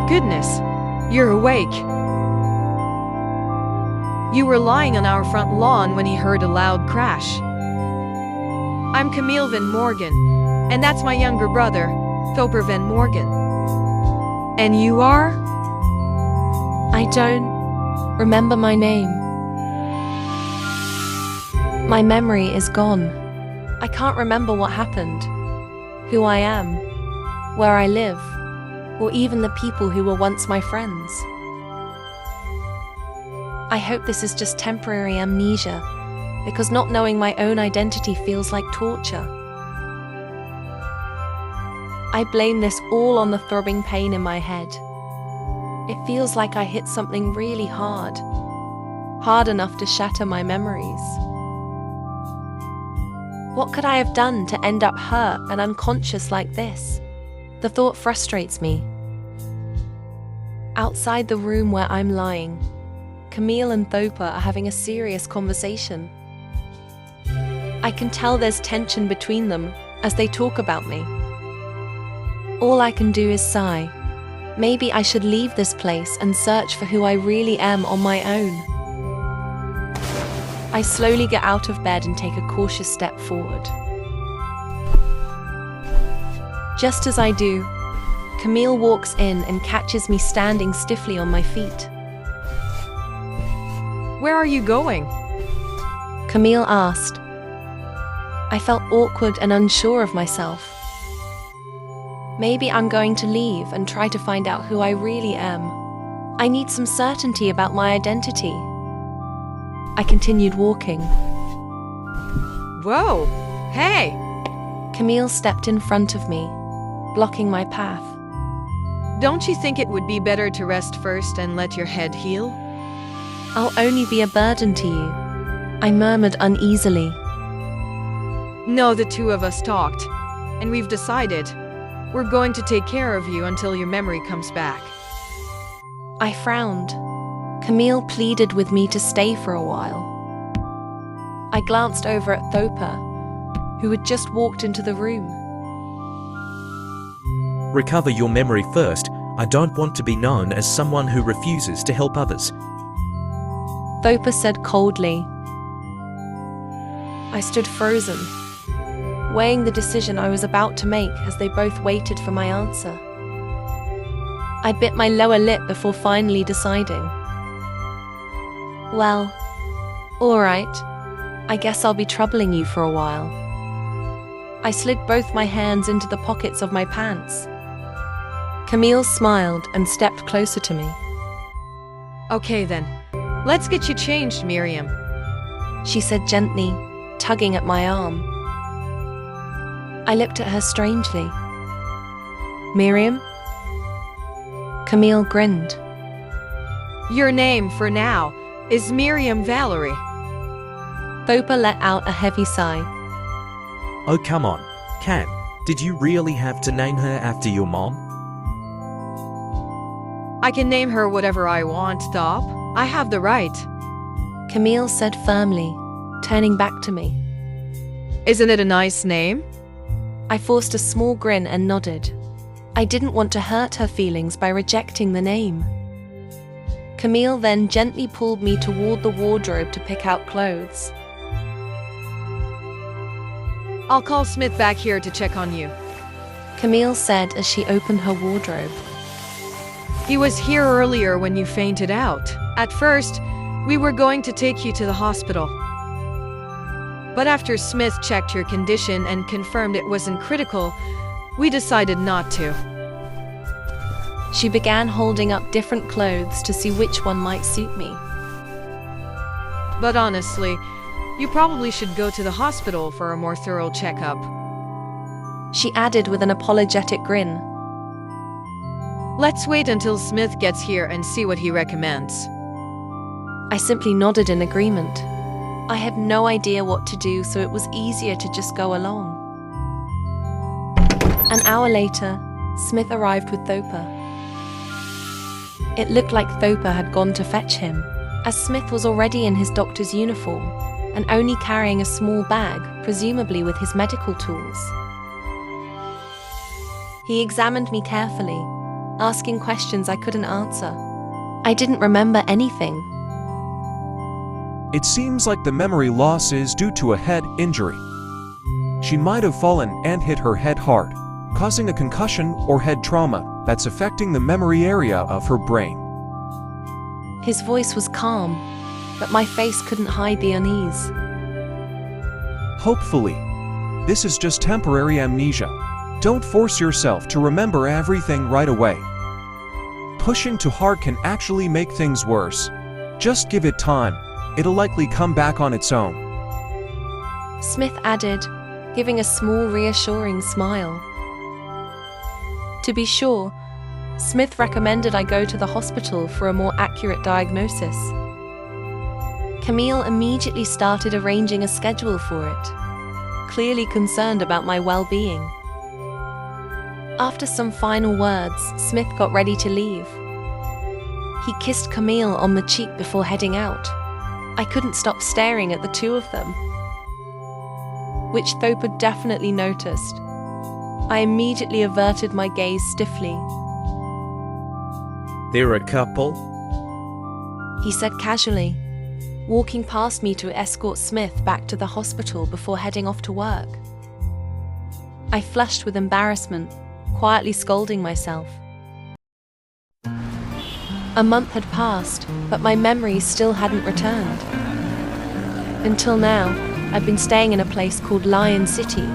goodness, you're awake. You were lying on our front lawn when he heard a loud crash. I'm Camille Van Morgan, and that's my younger brother, Thoper Van Morgan. And you are? I don't remember my name. My memory is gone. I can't remember what happened, who I am, where I live, or even the people who were once my friends. I hope this is just temporary amnesia, because not knowing my own identity feels like torture. I blame this all on the throbbing pain in my head. It feels like I hit something really hard enough to shatter my memories. What could I have done to end up hurt and unconscious like this? The thought frustrates me. Outside the room where I'm lying, Camille and Thoper are having a serious conversation. I can tell there's tension between them as they talk about me. All I can do is sigh. Maybe I should leave this place and search for who I really am on my own. I slowly get out of bed and take a cautious step forward. Just as I do, Camille walks in and catches me standing stiffly on my feet. Where are you going? Camille asked. I felt awkward and unsure of myself. Maybe I'm going to leave and try to find out who I really am. I need some certainty about my identity. I continued walking. Whoa! Hey! Camille stepped in front of me, blocking my path. Don't you think it would be better to rest first and let your head heal? I'll only be a burden to you, I murmured uneasily. No, the two of us talked, and we've decided we're going to take care of you until your memory comes back. I frowned. Camille pleaded with me to stay for a while. I glanced over at Thoper, who had just walked into the room. Recover your memory first. I don't want to be known as someone who refuses to help others. Thoper said coldly. I stood frozen, weighing the decision I was about to make as they both waited for my answer. I bit my lower lip before finally deciding. Well, all right. I guess I'll be troubling you for a while. I slid both my hands into the pockets of my pants. Camille smiled and stepped closer to me. Okay then, let's get you changed, Miriam, she said gently, tugging at my arm. I looked at her strangely. Miriam? Camille grinned. Your name, for now, is Miriam Valerie. Thoper let out a heavy sigh. Oh, come on, Cam. Did you really have to name her after your mom? I can name her whatever I want, Thop. I have the right. Camille said firmly, turning back to me. Isn't it a nice name? I forced a small grin and nodded. I didn't want to hurt her feelings by rejecting the name. Camille then gently pulled me toward the wardrobe to pick out clothes. I'll call Smith back here to check on you, Camille said as she opened her wardrobe. He was here earlier when you fainted out. At first, we were going to take you to the hospital. But after Smith checked your condition and confirmed it wasn't critical, we decided not to. She began holding up different clothes to see which one might suit me. But honestly, you probably should go to the hospital for a more thorough checkup, she added with an apologetic grin. Let's wait until Smith gets here and see what he recommends. I simply nodded in agreement. I had no idea what to do, so it was easier to just go along. An hour later, Smith arrived with Thoper. It looked like Thoper had gone to fetch him, as Smith was already in his doctor's uniform and only carrying a small bag, presumably with his medical tools. He examined me carefully, asking questions I couldn't answer. I didn't remember anything. It seems like the memory loss is due to a head injury. She might have fallen and hit her head hard, causing a concussion or head trauma that's affecting the memory area of her brain. His voice was calm, but my face couldn't hide the unease. Hopefully, this is just temporary amnesia. Don't force yourself to remember everything right away. Pushing too hard can actually make things worse. Just give it time. It'll likely come back on its own. Smith added, giving a small reassuring smile. To be sure, Smith recommended I go to the hospital for a more accurate diagnosis. Camille immediately started arranging a schedule for it, clearly concerned about my well-being. After some final words, Smith got ready to leave. He kissed Camille on the cheek before heading out. I couldn't stop staring at the two of them, which Thopa definitely noticed. I immediately averted my gaze stiffly. They're a couple? He said casually, walking past me to escort Smith back to the hospital before heading off to work. I flushed with embarrassment, quietly scolding myself. A month had passed, but my memories still hadn't returned. Until now, I'd been staying in a place called Lion City,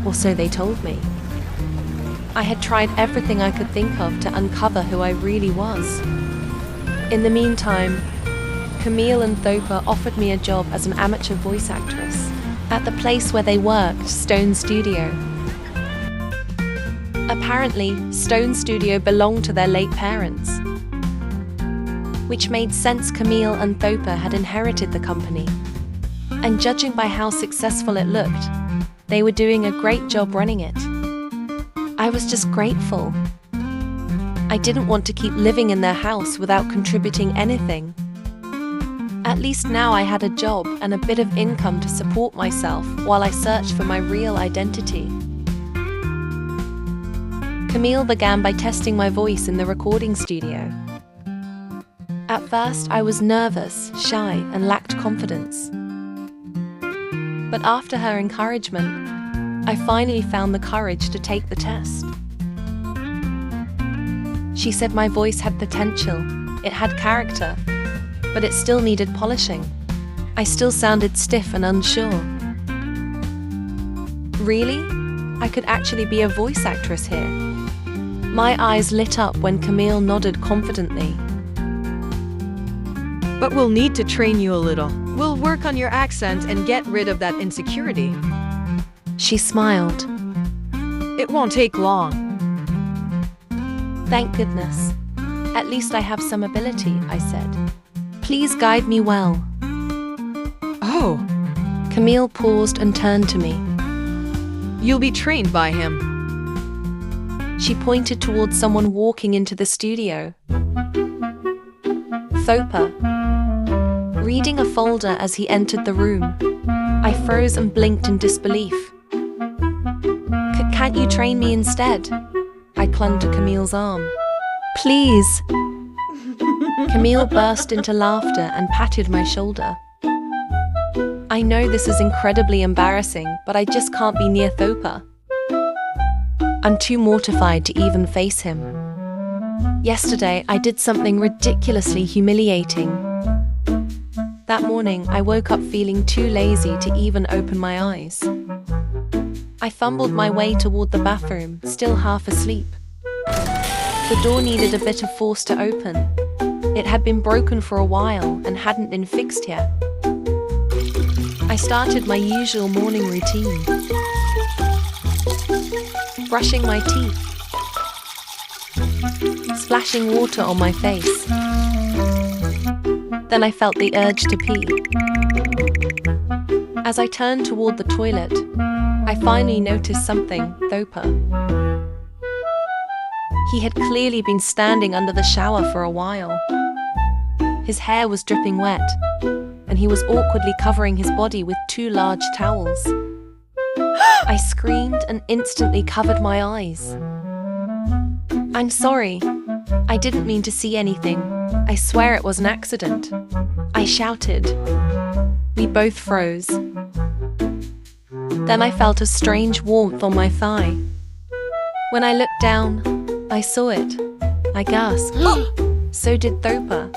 or so they told me. I had tried everything I could think of to uncover who I really was. In the meantime, Camille and Thopa offered me a job as an amateur voice actress at the place where they worked, Stone Studio. Apparently, Stone Studio belonged to their late parents, which made sense. Camille and Thopa had inherited the company, and judging by how successful it looked, they were doing a great job running it. I was just grateful. I didn't want to keep living in their house without contributing anything. At least now I had a job and a bit of income to support myself while I searched for my real identity. Camille began by testing my voice in the recording studio. At first, I was nervous, shy, and lacked confidence. But after her encouragement, I finally found the courage to take the test. She said my voice had potential, it had character, but it still needed polishing. I still sounded stiff and unsure. Really? I could actually be a voice actress here. My eyes lit up when Camille nodded confidently. But we'll need to train you a little. We'll work on your accent and get rid of that insecurity. She smiled. It won't take long. Thank goodness. At least I have some ability, I said. Please guide me well. Oh, Camille paused and turned to me. you'll be trained by him. She pointed towards someone walking into the studio. Thopa, reading a folder as he entered the room. I froze and blinked in disbelief. Can't you train me instead? I clung to Camille's arm. Please. Camille burst into laughter and patted my shoulder. I know this is incredibly embarrassing, but I just can't be near Thopa. I'm too mortified to even face him. Yesterday, I did something ridiculously humiliating. That morning, I woke up feeling too lazy to even open my eyes. I fumbled my way toward the bathroom, still half asleep. The door needed a bit of force to open. It had been broken for a while and hadn't been fixed yet. I started my usual morning routine. Brushing my teeth. Splashing water on my face. Then I felt the urge to pee. As I turned toward the toilet, I finally noticed something, Thopa. He had clearly been standing under the shower for a while. His hair was dripping wet, and he was awkwardly covering his body with 2 large towels. I screamed and instantly covered my eyes. I'm sorry, I didn't mean to see anything. I swear it was an accident. I shouted. We both froze. Then I felt a strange warmth on my thigh. When I looked down, I saw it. I gasped. So did Thopa.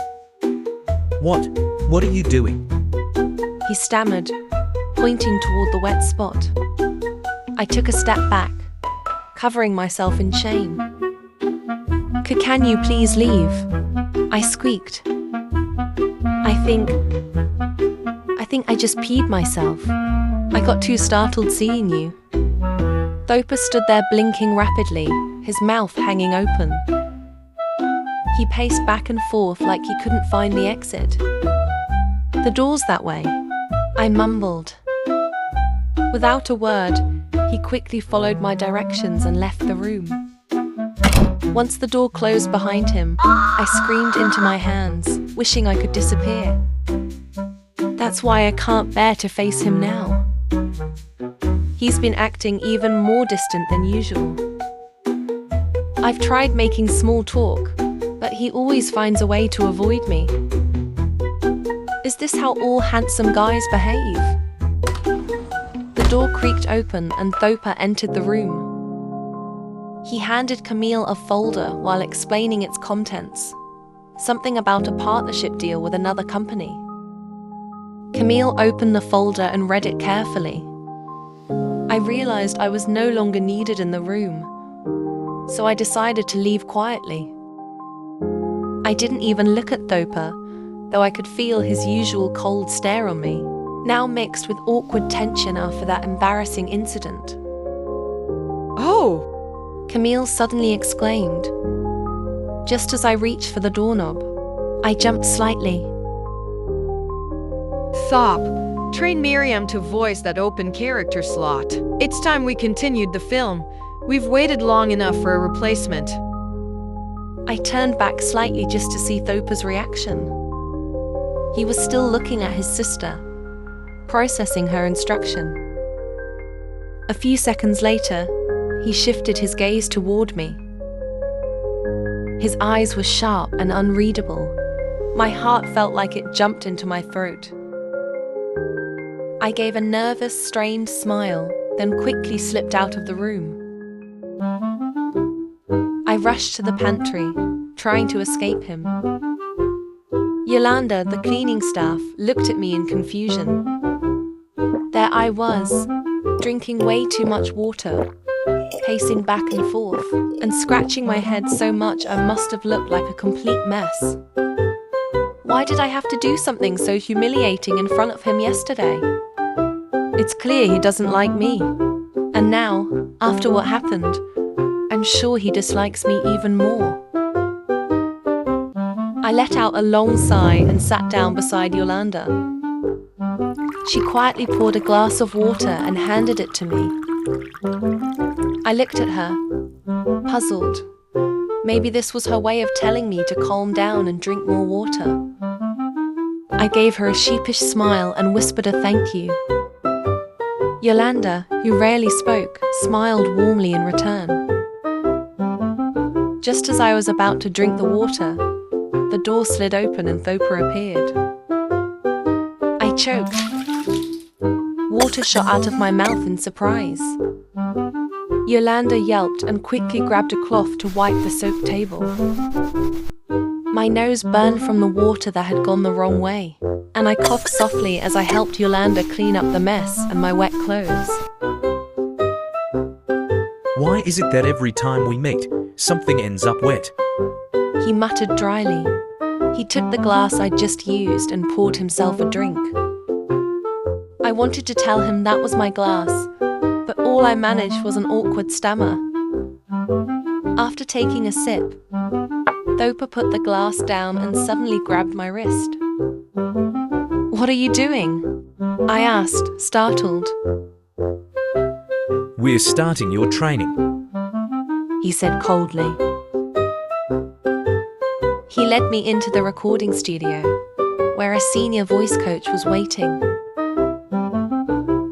What? What are you doing? He stammered, pointing toward the wet spot. I took a step back, covering myself in shame. Can you please leave? I squeaked. I think I just peed myself. I got too startled seeing you. Thopa stood there blinking rapidly, his mouth hanging open. He paced back and forth like he couldn't find the exit. The door's that way, I mumbled. Without a word, he quickly followed my directions and left the room. Once the door closed behind him, I screamed into my hands, wishing I could disappear. That's why I can't bear to face him now. He's been acting even more distant than usual. I've tried making small talk, but he always finds a way to avoid me. Is this how all handsome guys behave? The door creaked open and Thopa entered the room. He handed Camille a folder while explaining its contents. Something about a partnership deal with another company. Camille opened the folder and read it carefully. I realized I was no longer needed in the room, so I decided to leave quietly. I didn't even look at Thopa, though I could feel his usual cold stare on me, now mixed with awkward tension after that embarrassing incident. Oh! Camille suddenly exclaimed. Just as I reached for the doorknob, I jumped slightly. Stop. Train Miriam to voice that open character slot. It's time we continued the film. We've waited long enough for a replacement. I turned back slightly just to see Thopa's reaction. He was still looking at his sister, processing her instruction. A few seconds later, he shifted his gaze toward me. His eyes were sharp and unreadable. My heart felt like it jumped into my throat. I gave a nervous, strained smile, then quickly slipped out of the room. I rushed to the pantry, trying to escape him. Yolanda, the cleaning staff, looked at me in confusion. There I was, drinking way too much water, pacing back and forth, and scratching my head so much I must have looked like a complete mess. Why did I have to do something so humiliating in front of him yesterday? It's clear he doesn't like me. And now, after what happened, I'm sure he dislikes me even more. I let out a long sigh and sat down beside Yolanda. She quietly poured a glass of water and handed it to me. I looked at her, puzzled. Maybe this was her way of telling me to calm down and drink more water. I gave her a sheepish smile and whispered a thank you. Yolanda, who rarely spoke, smiled warmly in return. Just as I was about to drink the water, the door slid open and Thopa appeared. I choked. Water shot out of my mouth in surprise. Yolanda yelped and quickly grabbed a cloth to wipe the soaked table. My nose burned from the water that had gone the wrong way, and I coughed softly as I helped Yolanda clean up the mess and my wet clothes. Why is it that every time we meet, something ends up wet? He muttered dryly. He took the glass I'd just used and poured himself a drink. I wanted to tell him that was my glass, but all I managed was an awkward stammer. After taking a sip, Thopa put the glass down and suddenly grabbed my wrist. What are you doing? I asked, startled. We're starting your training. He said coldly. He led me into the recording studio, where a senior voice coach was waiting.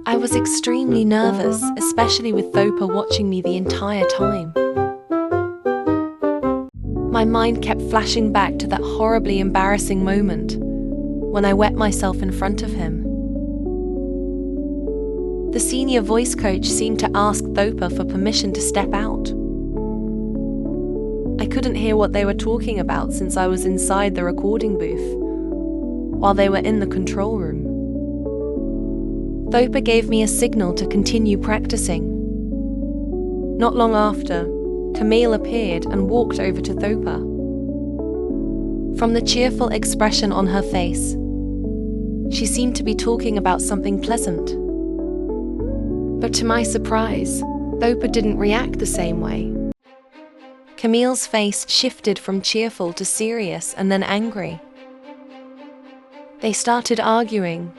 I was extremely nervous, especially with Thopa watching me the entire time. My mind kept flashing back to that horribly embarrassing moment when I wet myself in front of him. The senior voice coach seemed to ask Thopa for permission to step out. I couldn't hear what they were talking about since I was inside the recording booth, while they were in the control room. Thopa gave me a signal to continue practicing. Not long after, Camille appeared and walked over to Thopa. From the cheerful expression on her face, she seemed to be talking about something pleasant. But to my surprise, Thopa didn't react the same way. Camille's face shifted from cheerful to serious and then angry. They started arguing,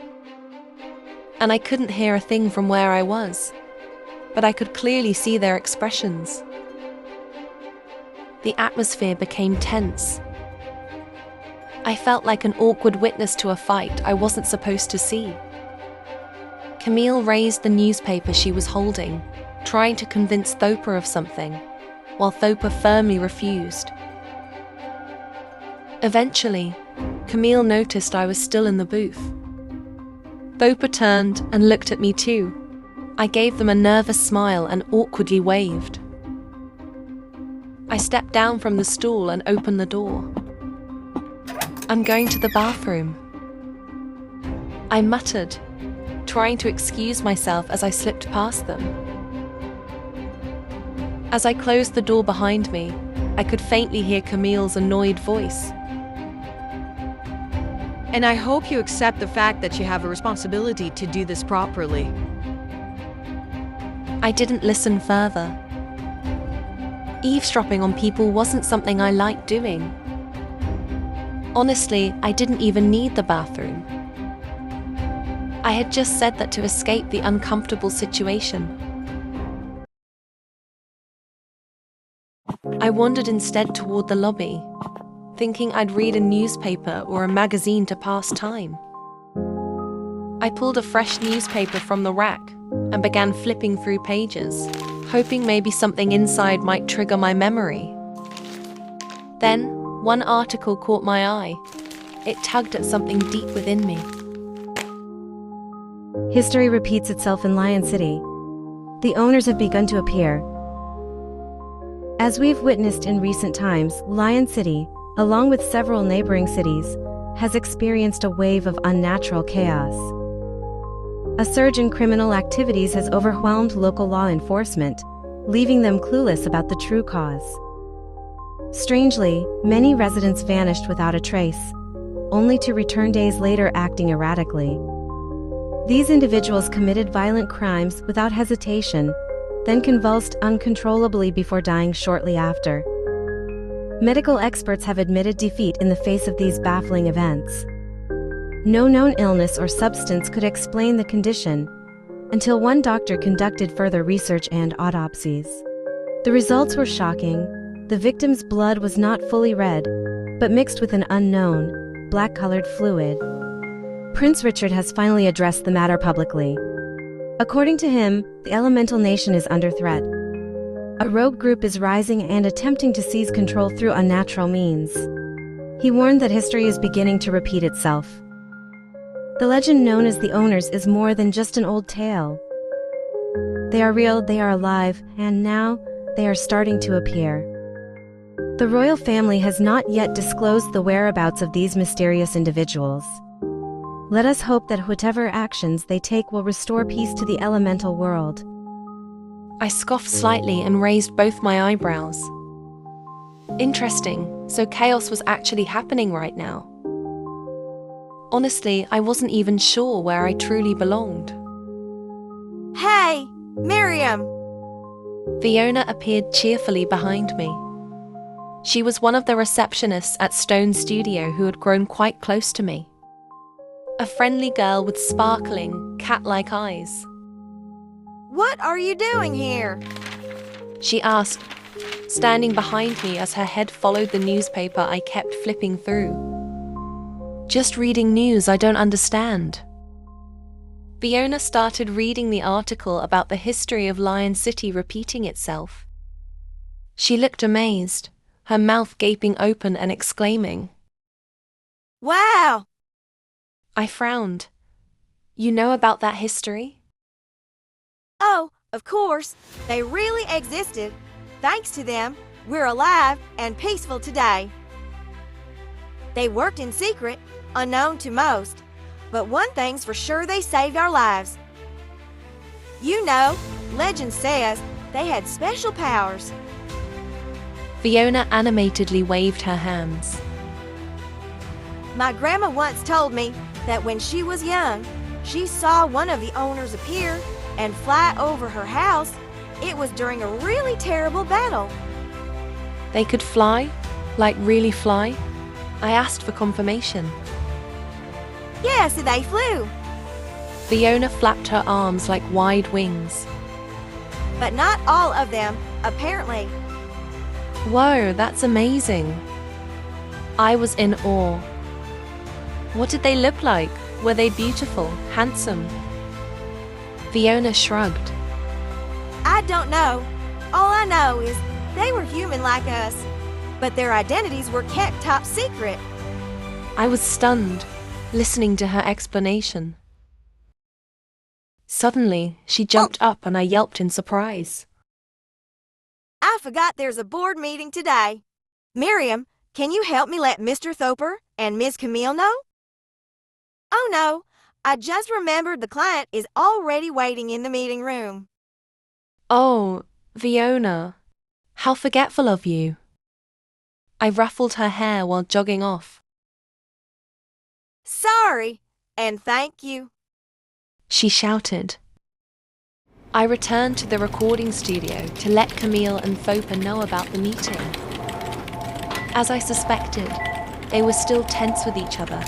and I couldn't hear a thing from where I was, but I could clearly see their expressions. The atmosphere became tense. I felt like an awkward witness to a fight I wasn't supposed to see. Camille raised the newspaper she was holding, trying to convince Thopa of something, while Thopa firmly refused. Eventually, Camille noticed I was still in the booth. Thopa turned and looked at me too. I gave them a nervous smile and awkwardly waved. I stepped down from the stool and opened the door. "I'm going to the bathroom," I muttered, trying to excuse myself as I slipped past them. As I closed the door behind me, I could faintly hear Camille's annoyed voice. And I hope you accept the fact that you have a responsibility to do this properly. I didn't listen further. Eavesdropping on people wasn't something I liked doing. Honestly, I didn't even need the bathroom. I had just said that to escape the uncomfortable situation. I wandered instead toward the lobby, thinking I'd read a newspaper or a magazine to pass time. I pulled a fresh newspaper from the rack and began flipping through pages, hoping maybe something inside might trigger my memory. Then, one article caught my eye. It tugged at something deep within me. History repeats itself in Lion City. The owners have begun to appear. As we've witnessed in recent times, Lion City, along with several neighboring cities, has experienced a wave of unnatural chaos. A surge in criminal activities has overwhelmed local law enforcement, leaving them clueless about the true cause. Strangely, many residents vanished without a trace, only to return days later acting erratically. These individuals committed violent crimes without hesitation, then convulsed uncontrollably before dying shortly after. Medical experts have admitted defeat in the face of these baffling events. No known illness or substance could explain the condition, until one doctor conducted further research and autopsies. The results were shocking. The victim's blood was not fully red, but mixed with an unknown, black-colored fluid. Prince Richard has finally addressed the matter publicly. According to him, the elemental nation is under threat. A rogue group is rising and attempting to seize control through unnatural means. He warned that history is beginning to repeat itself. The legend known as the Owners is more than just an old tale. They are real, they are alive, and now they are starting to appear. The royal family has not yet disclosed the whereabouts of these mysterious individuals. Let us hope that whatever actions they take will restore peace to the elemental world. I scoffed slightly and raised both my eyebrows. Interesting, so chaos was actually happening right now. Honestly, I wasn't even sure where I truly belonged. Hey, Miriam! Fiona appeared cheerfully behind me. She was one of the receptionists at Stone Studio who had grown quite close to me. A friendly girl with sparkling, cat-like eyes. What are you doing here? She asked, standing behind me as her head followed the newspaper I kept flipping through. Just reading news I don't understand. Fiona started reading the article about the history of Lion City repeating itself. She looked amazed, her mouth gaping open and exclaiming. Wow! I frowned. You know about that history? Oh, of course, they really existed. Thanks to them, we're alive and peaceful today. They worked in secret, unknown to most, but one thing's for sure, they saved our lives. You know, legend says they had special powers. Fiona animatedly waved her hands. My grandma once told me that when she was young, she saw one of the owners appear and fly over her house. It was during a really terrible battle. They could fly? Like really fly? I asked for confirmation. Yes, they flew, Fiona flapped her arms like wide wings. but not all of them, apparently. Whoa, that's amazing. I was in awe. What did they look like? Were they beautiful, handsome? Fiona shrugged. I don't know. All I know is they were human like us, but their identities were kept top secret. I was stunned, listening to her explanation. Suddenly, she jumped up and I yelped in surprise. I forgot there's a board meeting today. Miriam, can you help me let Mr. Thoper and Ms. Camille know? Oh no, I just remembered the client is already waiting in the meeting room. Oh, Fiona, how forgetful of you. I ruffled her hair while jogging off. Sorry, and thank you. She shouted. I returned to the recording studio to let Camille and Thopa know about the meeting. As I suspected, they were still tense with each other,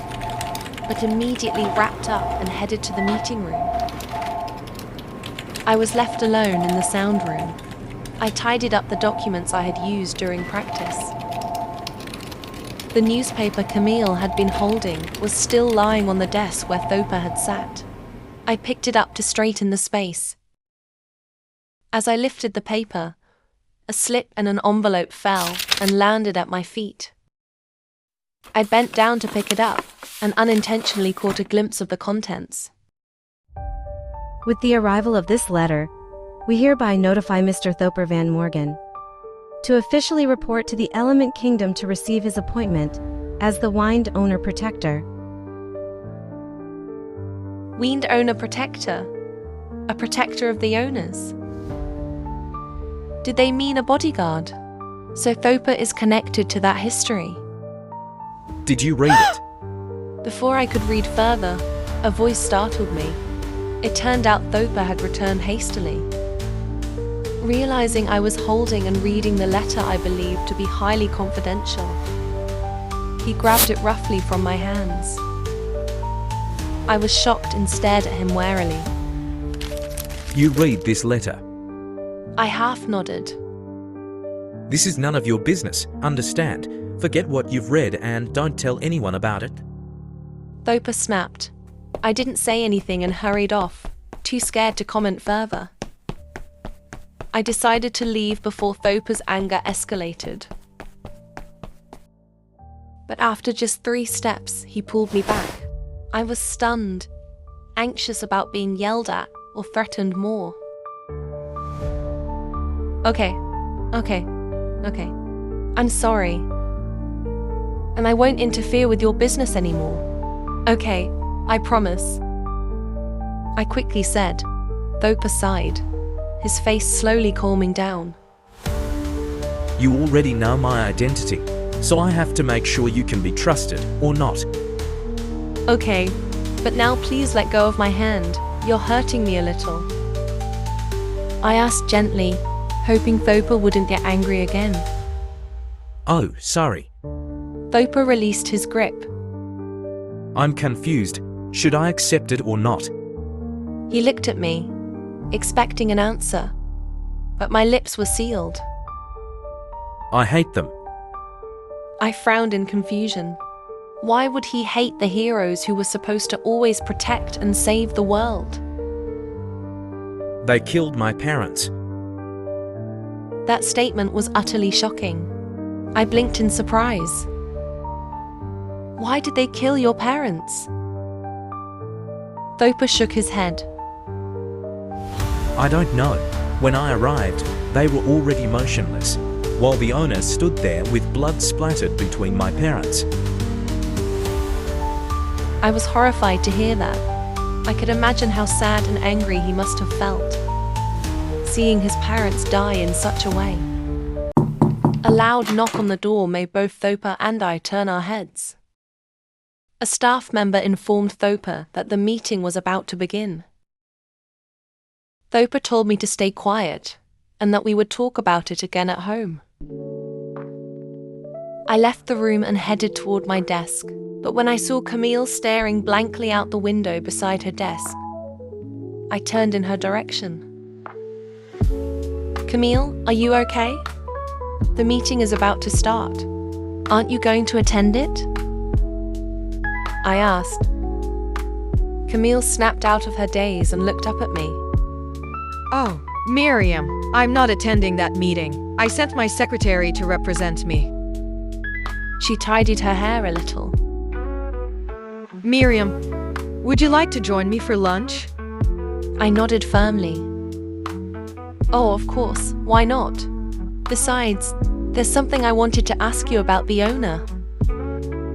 but immediately wrapped up and headed to the meeting room. I was left alone in the sound room. I tidied up the documents I had used during practice. The newspaper Camille had been holding was still lying on the desk where Thopa had sat. I picked it up to straighten the space. As I lifted the paper, a slip and an envelope fell and landed at my feet. I bent down to pick it up and unintentionally caught a glimpse of the contents. With the arrival of this letter, we hereby notify Mr. Thoper Van Morgan to officially report to the Element Kingdom to receive his appointment as the Wind Owner Protector. Wind Owner Protector? A protector of the owners? Did they mean a bodyguard? So Thopa is connected to that history. Did you read it? Before I could read further, a voice startled me. It turned out Thopa had returned hastily. Realizing I was holding and reading the letter I believed to be highly confidential, he grabbed it roughly from my hands. I was shocked and stared at him warily. You read this letter. I half nodded. This is none of your business, understand? Forget what you've read and don't tell anyone about it. Thopa snapped. I didn't say anything and hurried off, too scared to comment further. I decided to leave before Thopa's anger escalated. But after just 3 steps, he pulled me back. I was stunned, anxious about being yelled at or threatened more. Okay. I'm sorry. And I won't interfere with your business anymore. Okay, I promise. I quickly said. Thopa sighed, his face slowly calming down. You already know my identity, so I have to make sure you can be trusted or not. Okay, but now please let go of my hand. You're hurting me a little. I asked gently, hoping Thopa wouldn't get angry again. Oh, sorry. Thopa released his grip. I'm confused. Should I accept it or not? He looked at me, expecting an answer, but my lips were sealed. I hate them. I frowned in confusion. Why would he hate the heroes who were supposed to always protect and save the world? They killed my parents. That statement was utterly shocking. I blinked in surprise. Why did they kill your parents? Thopa shook his head. I don't know. When I arrived, they were already motionless, while the owner stood there with blood splattered between my parents. I was horrified to hear that. I could imagine how sad and angry he must have felt, seeing his parents die in such a way. A loud knock on the door made both Thopa and I turn our heads. A staff member informed Thopa that the meeting was about to begin. Thopa told me to stay quiet and that we would talk about it again at home. I left the room and headed toward my desk, but when I saw Camille staring blankly out the window beside her desk, I turned in her direction. Camille, are you okay? The meeting is about to start. Aren't you going to attend it? I asked. Camille snapped out of her daze and looked up at me. Oh, Miriam, I'm not attending that meeting. I sent my secretary to represent me. She tidied her hair a little. Miriam, would you like to join me for lunch? I nodded firmly. Oh, of course, why not? Besides, there's something I wanted to ask you about the owner.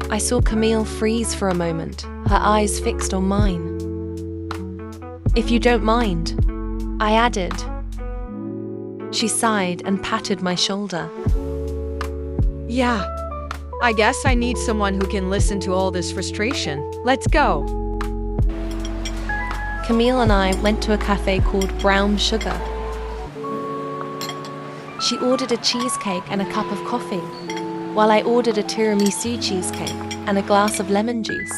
I saw Camille freeze for a moment, her eyes fixed on mine. If you don't mind, I added. She sighed and patted my shoulder. Yeah, I guess I need someone who can listen to all this frustration. Let's go. Camille and I went to a cafe called Brown Sugar. She ordered a cheesecake and a cup of coffee, while I ordered a tiramisu cheesecake and a glass of lemon juice.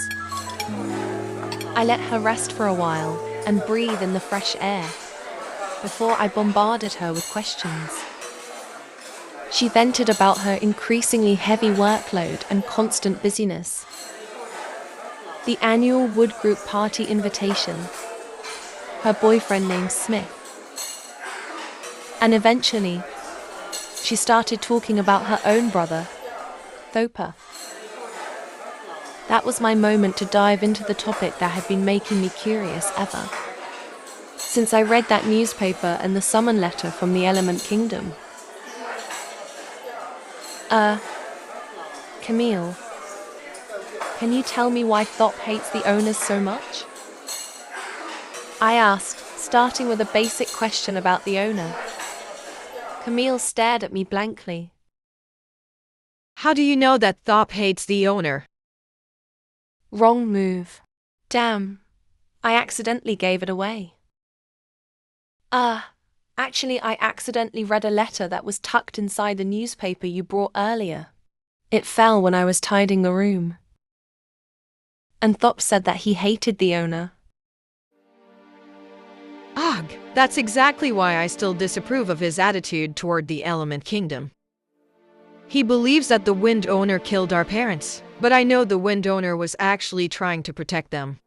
I let her rest for a while and breathe in the fresh air before I bombarded her with questions. She vented about her increasingly heavy workload and constant busyness, the annual Wood Group party invitation, her boyfriend named Smith, and eventually, she started talking about her own brother, Thopa. That was my moment to dive into the topic that had been making me curious ever since I read that newspaper and the summon letter from the Element Kingdom. Camille, can you tell me why Thop hates the owners so much? I asked, starting with a basic question about the owner. Camille stared at me blankly. How do you know that Thop hates the owner? Wrong move. Damn, I accidentally gave it away. Actually, I accidentally read a letter that was tucked inside the newspaper you brought earlier. It fell when I was tidying the room. And Thop said that he hated the owner. Ugh, that's exactly why I still disapprove of his attitude toward the Element Kingdom. He believes that the Wind Owner killed our parents, but I know the Wind Owner was actually trying to protect them.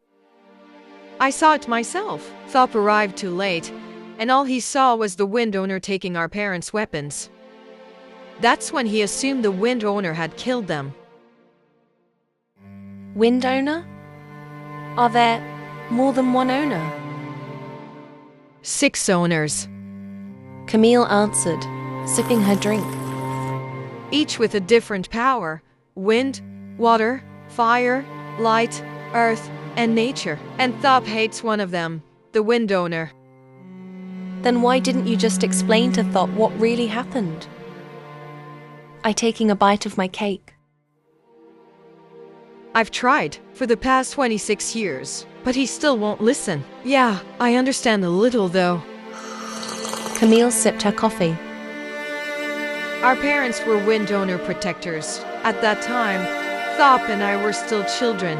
I saw it myself. Thop arrived too late, and all he saw was the Wind Owner taking our parents' weapons. That's when he assumed the Wind Owner had killed them. Wind Owner? Are there more than one owner? 6 owners. Camille answered, sipping her drink. Each with a different power: wind, water, fire, light, earth, and nature. And Thop hates one of them, the Wind Owner. Then why didn't you just explain to Thop what really happened? I taking a bite of my cake. I've tried for the past 26 years, but he still won't listen. Yeah, I understand a little though. Camille sipped her coffee. Our parents were Wind Owner protectors. At that time, Thop and I were still children.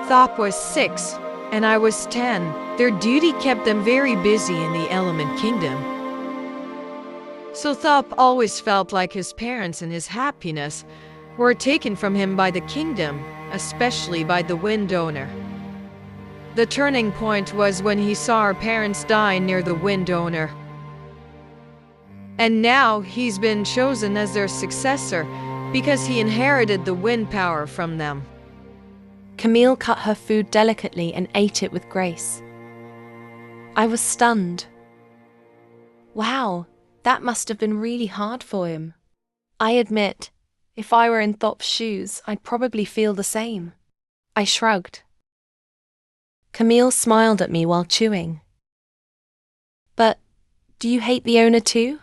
Thop was 6, and I was 10. Their duty kept them very busy in the Element Kingdom. So Thop always felt like his parents and his happiness were taken from him by the kingdom, especially by the Wind Owner. The turning point was when he saw our parents die near the Wind Owner. And now he's been chosen as their successor because he inherited the wind power from them. Camille cut her food delicately and ate it with grace. I was stunned. Wow, that must have been really hard for him. I admit, if I were in Thop's shoes, I'd probably feel the same. I shrugged. Camille smiled at me while chewing. But, do you hate the owner too?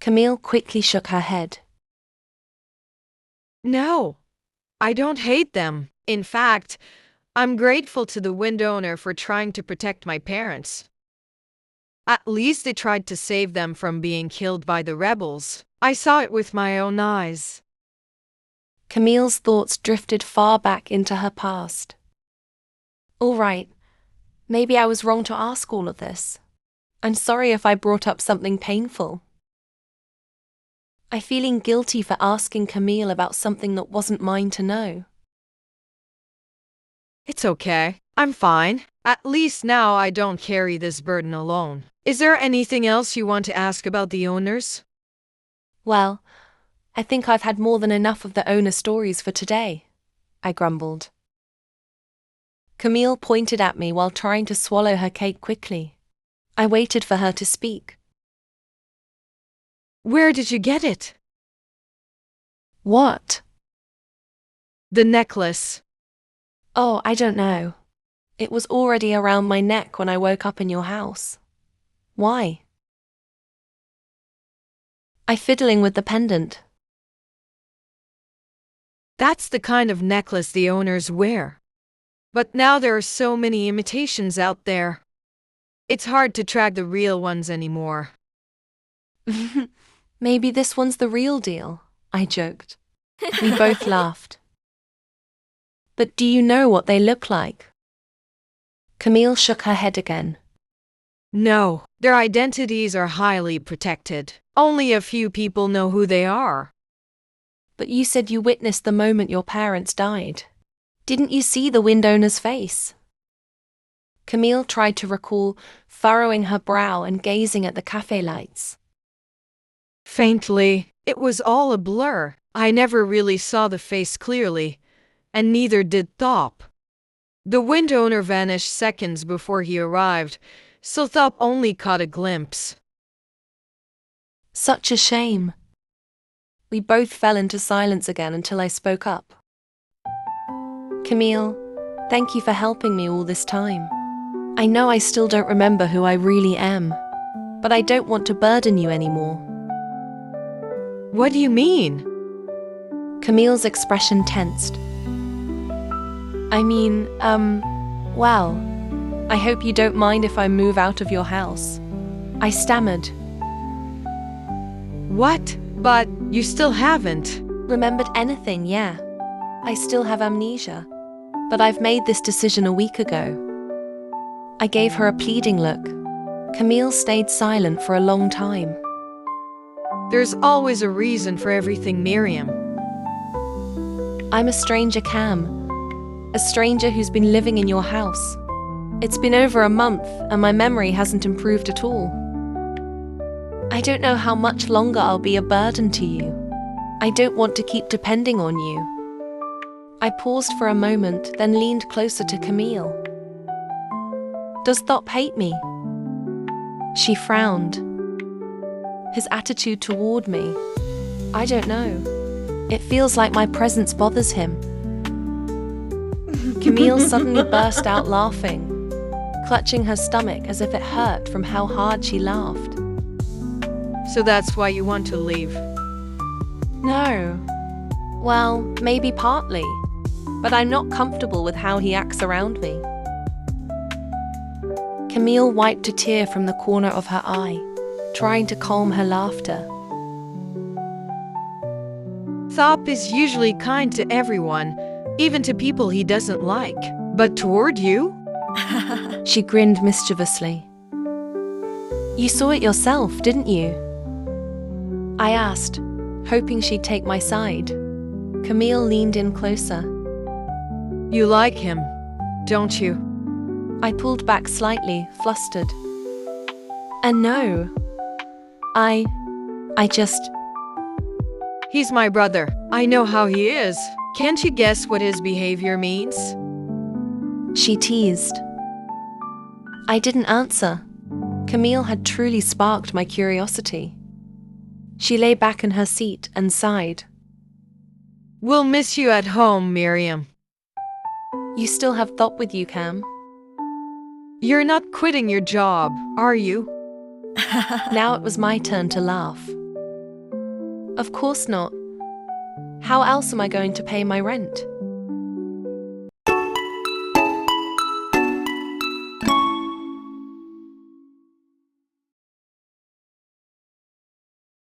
Camille quickly shook her head. No, I don't hate them. In fact, I'm grateful to the wind owner for trying to protect my parents. At least they tried to save them from being killed by the rebels. I saw it with my own eyes. Camille's thoughts drifted far back into her past. All right, maybe I was wrong to ask all of this. I'm sorry if I brought up something painful. I'm feeling guilty for asking Camille about something that wasn't mine to know. It's okay. I'm fine. At least now I don't carry this burden alone. Is there anything else you want to ask about the owners? Well, I think I've had more than enough of the owner stories for today, I grumbled. Camille pointed at me while trying to swallow her cake quickly. I waited for her to speak. Where did you get it? What? The necklace. Oh, I don't know. It was already around my neck when I woke up in your house. Why? I'm fiddling with the pendant. That's the kind of necklace the owners wear. But now there are so many imitations out there. It's hard to track the real ones anymore. Maybe this one's the real deal, I joked. We both laughed. But do you know what they look like? Camille shook her head again. No, their identities are highly protected. Only a few people know who they are. But you said you witnessed the moment your parents died. Didn't you see the wind owner's face? Camille tried to recall, furrowing her brow and gazing at the cafe lights. Faintly, it was all a blur. I never really saw the face clearly, and neither did Thop. The wind owner vanished seconds before he arrived, so Thop only caught a glimpse. Such a shame. We both fell into silence again until I spoke up. Camille, thank you for helping me all this time. I know I still don't remember who I really am, but I don't want to burden you anymore. What do you mean? Camille's expression tensed. I mean, well, I hope you don't mind if I move out of your house. I stammered. What? But you still haven't. Remembered anything, yeah. I still have amnesia, but I've made this decision a week ago. I gave her a pleading look. Camille stayed silent for a long time. There's always a reason for everything, Miriam. I'm a stranger, Cam. A stranger who's been living in your house. It's been over a month and my memory hasn't improved at all. I don't know how much longer I'll be a burden to you. I don't want to keep depending on you. I paused for a moment, then leaned closer to Camille. Does Thop hate me? She frowned. His attitude toward me, I don't know. It feels like my presence bothers him. Camille suddenly burst out laughing, clutching her stomach as if it hurt from how hard she laughed. So that's why you want to leave? No. Well, maybe partly, but I'm not comfortable with how he acts around me. Camille wiped a tear from the corner of her eye, trying to calm her laughter. Thop is usually kind to everyone, even to people he doesn't like. But toward you? She grinned mischievously. You saw it yourself, didn't you? I asked, hoping she'd take my side. Camille leaned in closer. You like him, don't you? I pulled back slightly, flustered. And no, I just... He's my brother. I know how he is. Can't you guess what his behavior means? She teased. I didn't answer. Camille had truly sparked my curiosity. She lay back in her seat and sighed. We'll miss you at home, Miriam. You still have Thop with you, Cam? You're not quitting your job, are you? Now it was my turn to laugh. Of course not. How else am I going to pay my rent?